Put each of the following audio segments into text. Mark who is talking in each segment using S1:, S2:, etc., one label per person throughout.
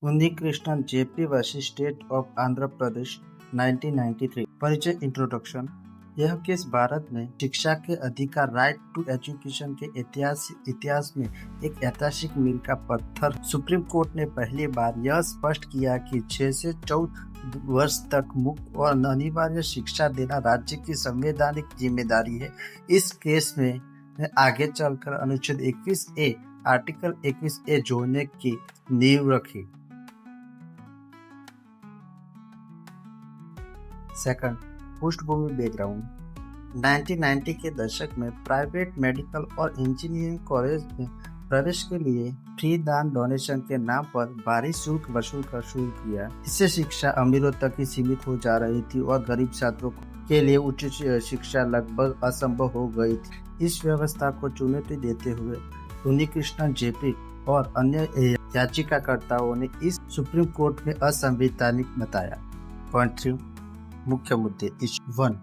S1: Unnikrishnan JP वर्सी state of Andhra Pradesh 1993। परिचय introduction. यह केस भारत में शिक्षा के अधिकार राइट टू एजुकेशन के इतिहास में एक ऐतिहासिक मील का पत्थर। सुप्रीम कोर्ट ने पहली बार यह स्पष्ट किया कि 6 से 14 वर्ष तक मुफ्त और अनिवार्य शिक्षा देना राज्य की संवैधानिक जिम्मेदारी है। इस केस में आगे चलकर अनुच्छेद 21A आर्टिकल 21A जोड़ने की नींव रखी। सेकंड, पृष्ठभूमि बैकग्राउंड। 1990 के दशक में प्राइवेट मेडिकल और इंजीनियरिंग कॉलेज में प्रवेश के लिए फ्री दान डोनेशन के नाम पर भारी शुल्क वसूल कर शुरू किया। इससे शिक्षा अमीरों तक ही सीमित हो जा रही थी और गरीब छात्रों के लिए उच्च शिक्षा लगभग असंभव हो गई थी। इस व्यवस्था को चुनौती देते हुए उन्नीकृष्णन जेपी और अन्य याचिकाकर्ताओं ने इस सुप्रीम कोर्ट में असंवैधानिक बताया। पॉइंट 3, मुख्य मुद्दे। 1,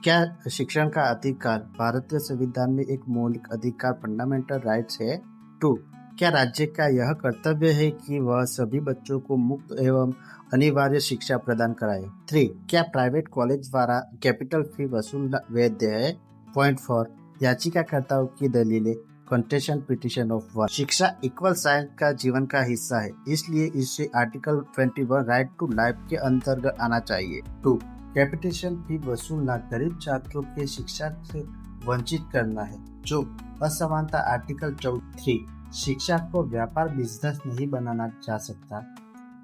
S1: क्या शिक्षण का अधिकार भारतीय संविधान में एक मौलिक अधिकार फंडामेंटल राइट्स है? 2, क्या राज्य का यह कर्तव्य है कि वह सभी बच्चों को मुफ्त एवं अनिवार्य शिक्षा प्रदान कराए? 3, क्या प्राइवेट कॉलेज द्वारा कैपिटल फी वसूलना वैध है? पॉइंट 4, याचिकाकर्ताओं की दलीलें। कंटेशन पिटिशन ऑफ वन। शिक्षा इक्वल साइंस का जीवन का हिस्सा है, इसलिए इसे आर्टिकल 21 राइट टू लाइफ के अंतर्गत आना चाहिए। 2, कैपिटेशन फी वसूलना गरीब छात्रों के शिक्षा से वंचित करना है, जो असमानता आर्टिकल 3। शिक्षा को व्यापार बिजनेस नहीं बनाना जा सकता,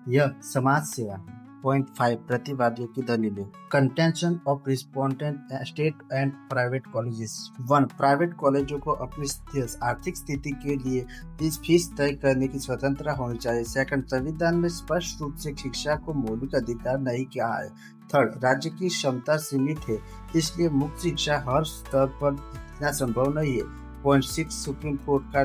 S1: यह समाज सेवा है। पॉइंट 5, प्रतिवादियों की दलीलें। Contention of respondent state and private colleges. 1, private कॉलेजों को अपनी आर्थिक स्थिति के लिए इस फीस तय करने की स्वतंत्रता होनी चाहिए। 2, संविधान में स्पष्ट रूप से शिक्षा को मौलिक अधिकार नहीं किया है। 3, राज्य की क्षमता सीमित है, इसलिए मुफ्त शिक्षा हर स्तर पर इतना संभव नहीं है। पॉइंट 6, सुप्रीम कोर्ट का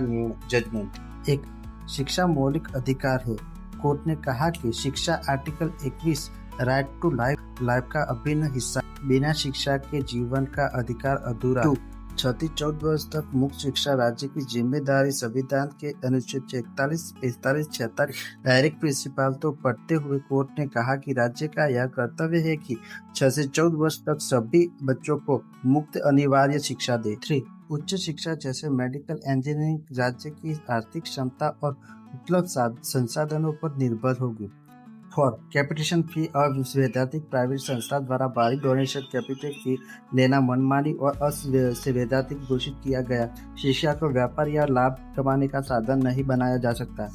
S1: जजमेंट। 1, शिक्षा मौलिक अधिकार है। कोर्ट ने कहा कि शिक्षा आर्टिकल 21 राइट टू लाइफ का अभिन्न हिस्सा, बिना शिक्षा के जीवन का अधिकार अधूरा। 2, 6-14 वर्ष तक मुफ्त शिक्षा राज्य की जिम्मेदारी। संविधान के अनुच्छेद 41, 45, 46 डायरेक्ट प्रिंसिपल तो पढ़ते हुए कोर्ट ने कहा कि राज्य का यह कर्तव्य है कि 6 से 14 वर्ष तक सभी बच्चों को मुफ्त अनिवार्य शिक्षा दे। 3, उच्च शिक्षा जैसे मेडिकल इंजीनियरिंग राज्य की आर्थिक क्षमता और उपलब्ध संसाधनों पर निर्भर होगी। 4, कैपिटेशन फी और वैधानिक प्राइवेट संस्था द्वारा भारी डोनेशन कैपिटल फी लेना मनमानी और असंवैधानिक घोषित किया गया। शिक्षा को व्यापार या लाभ कमाने का साधन नहीं बनाया जा सकता।